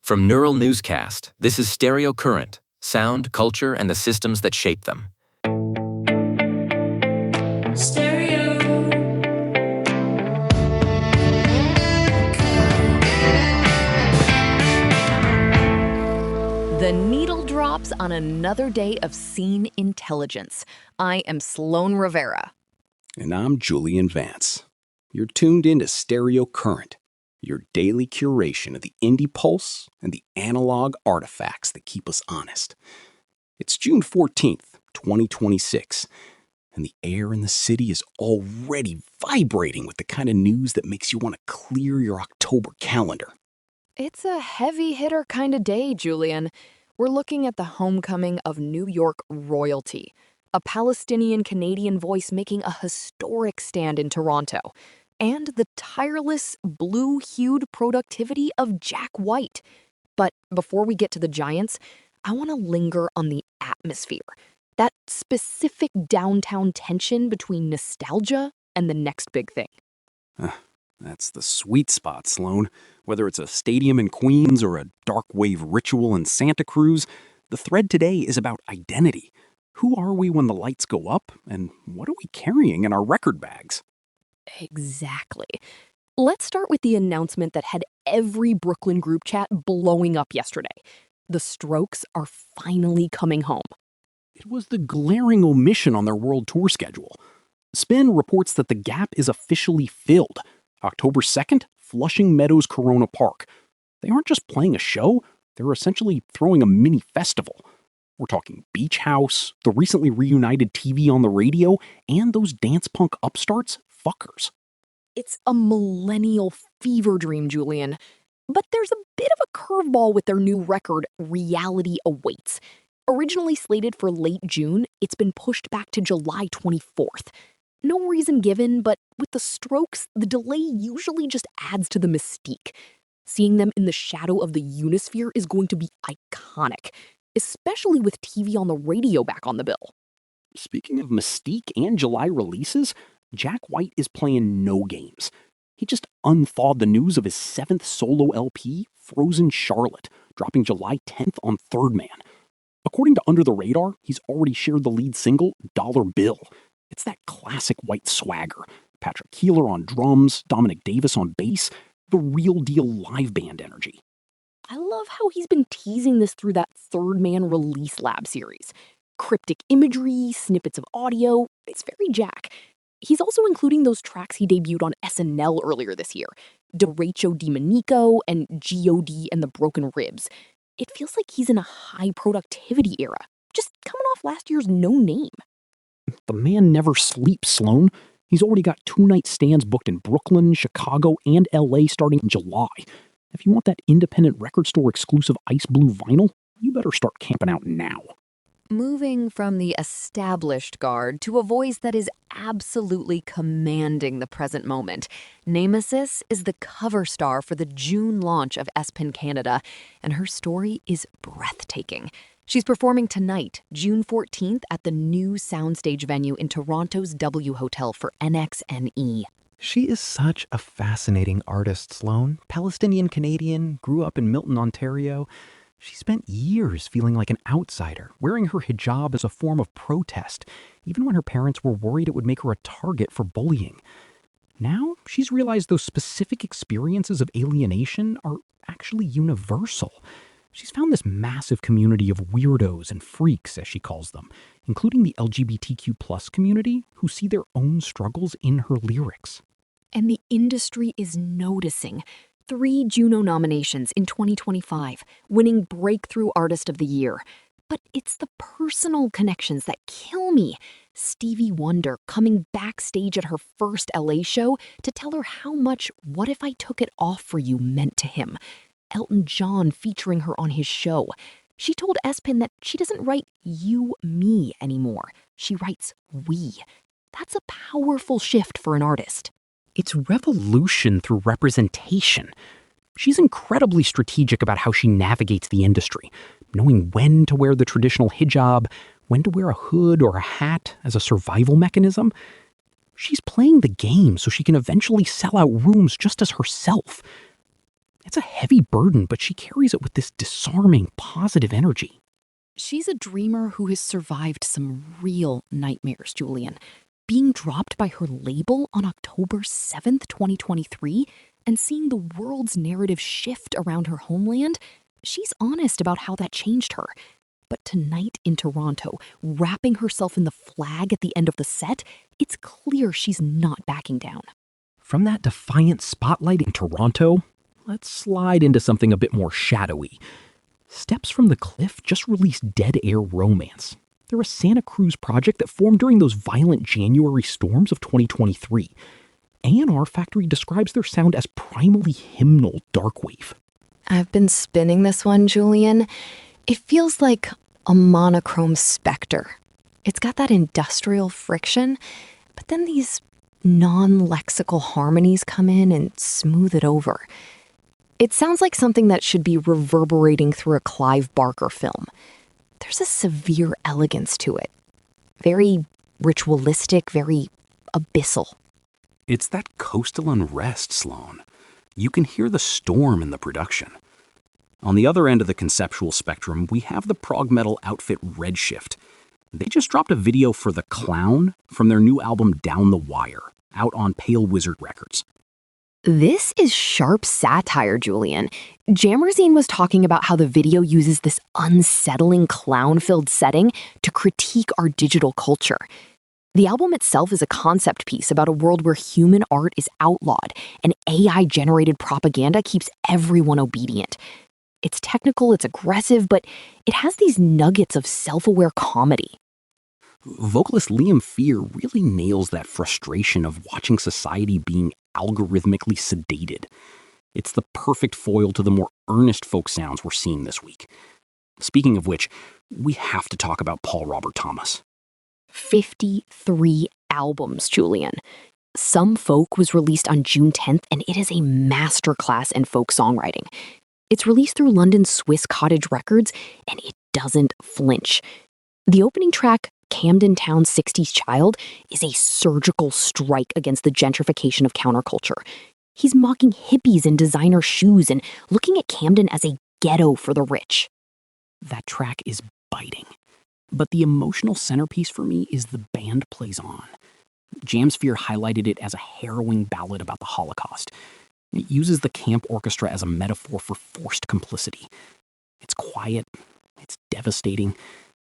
From Neural Newscast, this is Stereo Current, sound, culture, and the systems that shape them. Stereo. The needle drops on another day of scene intelligence. I am Sloan Rivera. And I'm Julian Vance. You're tuned into Stereo Current, your daily curation of the indie pulse and the analog artifacts that keep us honest. It's June 14th, 2026, and the air in the city is already vibrating with the kind of news that makes you want to clear your October calendar. It's a heavy hitter kind of day, Julian. We're looking at the homecoming of New York royalty, a Palestinian-Canadian voice making a historic stand in Toronto, and the tireless, blue-hued productivity of Jack White. But before we get to the giants, I want to linger on the atmosphere, that specific downtown tension between nostalgia and the next big thing. That's the sweet spot, Sloan. Whether it's a stadium in Queens or a darkwave ritual in Santa Cruz, the thread today is about identity. Who are we when the lights go up, and what are we carrying in our record bags? Exactly. Let's start with the announcement that had every Brooklyn group chat blowing up yesterday. The Strokes are finally coming home. It was the glaring omission on their world tour schedule. Spin reports that the gap is officially filled. October 2nd, Flushing Meadows Corona Park. They aren't just playing a show, they're essentially throwing a mini festival. We're talking Beach House, the recently reunited TV on the radio, and those dance punk upstarts, Fuckers. It's a millennial fever dream, Julian. But there's a bit of a curveball with their new record, Reality Awaits. Originally slated for late June, it's been pushed back to July 24th. No reason given, but with the Strokes, the delay usually just adds to the mystique. Seeing them in the shadow of the Unisphere is going to be iconic, especially with TV on the radio back on the bill. Speaking of mystique and July releases, Jack White is playing no games. He just unthawed the news of his 7th solo LP, Frozen Charlotte, dropping July 10th on Third Man. According to Under the Radar, he's already shared the lead single, Dollar Bill. It's that classic White swagger. Patrick Keeler on drums, Dominic Davis on bass, the real deal live band energy. I love how he's been teasing this through that Third Man Release Lab series. Cryptic imagery, snippets of audio, it's very Jack. He's also including those tracks he debuted on SNL earlier this year, Derecho Di Manico and G.O.D. and the Broken Ribs. It feels like he's in a high productivity era, just coming off last year's No Name. The man never sleeps, Sloan. He's already got 2-night stands booked in Brooklyn, Chicago, and LA starting in July. If you want that independent record store exclusive ice blue vinyl, you better start camping out now. Moving from the established guard to a voice that is absolutely commanding the present moment, Nemahsis is the cover star for the June launch of Espin Canada, and her story is breathtaking. She's performing tonight, June 14th, at the new soundstage venue in Toronto's W Hotel for NXNE. She is such a fascinating artist, Sloan. Palestinian-Canadian, grew up in Milton, Ontario. She spent years feeling like an outsider, wearing her hijab as a form of protest, even when her parents were worried it would make her a target for bullying. Now, she's realized those specific experiences of alienation are actually universal. She's found this massive community of weirdos and freaks, as she calls them, including the LGBTQ+ community, who see their own struggles in her lyrics. And the industry is noticing. 3 Juno nominations in 2025, winning Breakthrough Artist of the Year. But it's the personal connections that kill me. Stevie Wonder coming backstage at her first LA show to tell her how much What If I Took It Off For You meant to him. Elton John featuring her on his show. She told Espin that she doesn't write you, me anymore. She writes we. That's a powerful shift for an artist. It's revolution through representation. She's incredibly strategic about how she navigates the industry, knowing when to wear the traditional hijab, when to wear a hood or a hat as a survival mechanism. She's playing the game so she can eventually sell out rooms just as herself. It's a heavy burden, but she carries it with this disarming, positive energy. She's a dreamer who has survived some real nightmares, Julian. Being dropped by her label on October 7th, 2023, and seeing the world's narrative shift around her homeland, she's honest about how that changed her. But tonight in Toronto, wrapping herself in the flag at the end of the set, it's clear she's not backing down. From that defiant spotlight in Toronto, let's slide into something a bit more shadowy. Steps from the Cliff just released Dead Air Romance. They're a Santa Cruz project that formed during those violent January storms of 2023. A&R Factory describes their sound as primally hymnal darkwave. I've been spinning this one, Julian. It feels like a monochrome specter. It's got that industrial friction, but then these non-lexical harmonies come in and smooth it over. It sounds like something that should be reverberating through a Clive Barker film. There's a severe elegance to it. Very ritualistic, very abyssal. It's that coastal unrest, Sloan. You can hear the storm in the production. On the other end of the conceptual spectrum, we have the prog-metal outfit Redshift. They just dropped a video for The Clown from their new album Down the Wire, out on Pale Wizard Records. This is sharp satire, Julian. Jammerzine was talking about how the video uses this unsettling clown-filled setting to critique our digital culture. The album itself is a concept piece about a world where human art is outlawed and AI-generated propaganda keeps everyone obedient. It's technical, it's aggressive, but it has these nuggets of self-aware comedy. Vocalist Liam Fear really nails that frustration of watching society being algorithmically sedated. It's the perfect foil to the more earnest folk sounds we're seeing this week. Speaking of which, we have to talk about Paul Robert Thomas. 53 albums, Julian. Some Folk was released on June 10th, and it is a masterclass in folk songwriting. It's released through London's Swiss Cottage Records, and it doesn't flinch. The opening track, Camden Town's 60s Child, is a surgical strike against the gentrification of counterculture. He's mocking hippies in designer shoes and looking at Camden as a ghetto for the rich. That track is biting. But the emotional centerpiece for me is The Band Plays On. Jamsphere highlighted it as a harrowing ballad about the Holocaust. It uses the camp orchestra as a metaphor for forced complicity. It's quiet, it's devastating,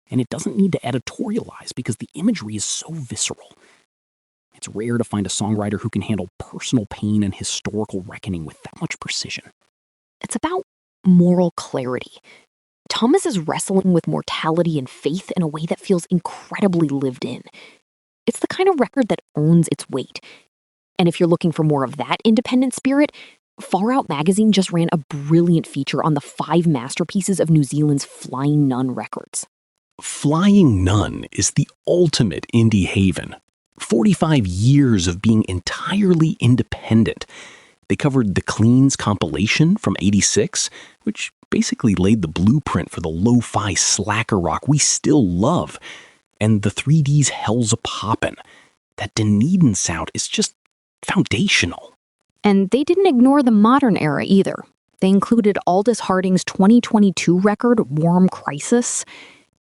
and it doesn't need to editorialize because the imagery is so visceral. It's rare to find a songwriter who can handle personal pain and historical reckoning with that much precision. It's about moral clarity. Thomas is wrestling with mortality and faith in a way that feels incredibly lived in. It's the kind of record that owns its weight. And if you're looking for more of that independent spirit, Far Out magazine just ran a brilliant feature on the 5 masterpieces of New Zealand's Flying Nun Records. Flying Nun is the ultimate indie haven. 45 years of being entirely independent. They covered the Cleans compilation from '86, which basically laid the blueprint for the lo-fi slacker rock we still love. And the 3D's Hell's a Poppin'. That Dunedin sound is just foundational. And they didn't ignore the modern era either. They included Aldous Harding's 2022 record, Warm Crisis.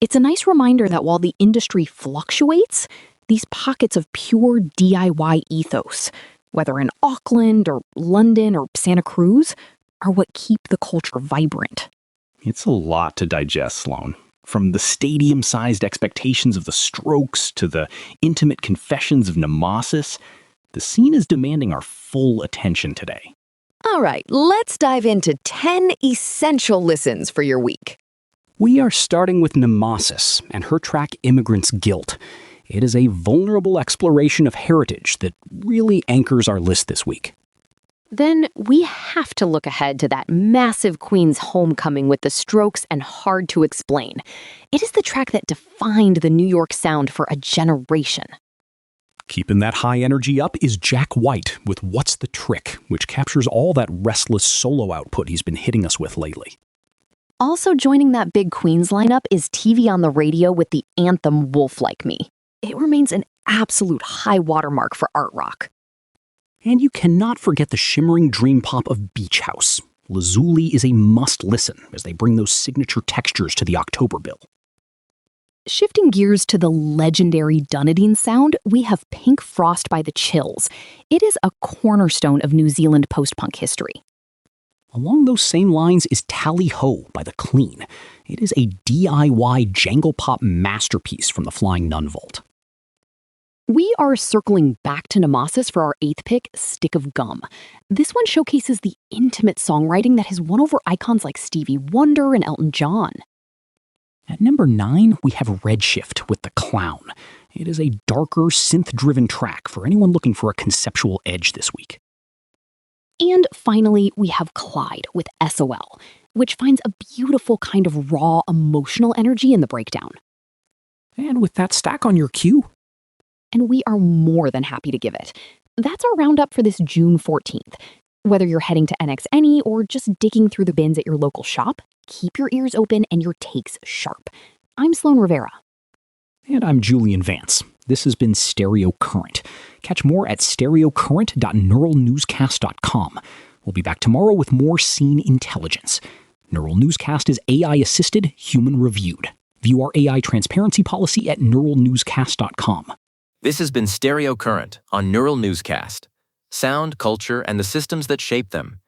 It's a nice reminder that while the industry fluctuates, these pockets of pure DIY ethos, whether in Auckland or London or Santa Cruz, are what keep the culture vibrant. It's a lot to digest, Sloan. From the stadium-sized expectations of the Strokes to the intimate confessions of Nemahsis, the scene is demanding our full attention today. All right, let's dive into 10 essential listens for your week. We are starting with Nemahsis and her track Immigrant's Guilt. It is a vulnerable exploration of heritage that really anchors our list this week. Then we have to look ahead to that massive Queen's homecoming with the Strokes and Hard to Explain. It is the track that defined the New York sound for a generation. Keeping that high energy up is Jack White with What's the Trick, which captures all that restless solo output he's been hitting us with lately. Also joining that big Queens lineup is TV on the Radio with the anthem Wolf Like Me. It remains an absolute high watermark for art rock. And you cannot forget the shimmering dream pop of Beach House. Lazuli is a must-listen as they bring those signature textures to the October bill. Shifting gears to the legendary Dunedin sound, we have Pink Frost by the Chills. It is a cornerstone of New Zealand post-punk history. Along those same lines is Tally Ho by the Clean. It is a DIY jangle pop masterpiece from the Flying Nun Vault. We are circling back to Nemahsis for our 8th pick, Stick of Gum. This one showcases the intimate songwriting that has won over icons like Stevie Wonder and Elton John. At number 9, we have Redshift with The Clown. It is a darker, synth-driven track for anyone looking for a conceptual edge this week. And finally, we have Clyde with SOL, which finds a beautiful kind of raw, emotional energy in the breakdown. And with that stack on your queue, and we are more than happy to give it. That's our roundup for this June 14th. Whether you're heading to NXNE or just digging through the bins at your local shop, keep your ears open and your takes sharp. I'm Sloan Rivera. And I'm Julian Vance. This has been Stereo Current. Catch more at stereocurrent.neuralnewscast.com. We'll be back tomorrow with more scene intelligence. Neural Newscast is AI-assisted, human-reviewed. View our AI transparency policy at neuralnewscast.com. This has been Stereo Current on Neural Newscast. Sound, culture, and the systems that shape them.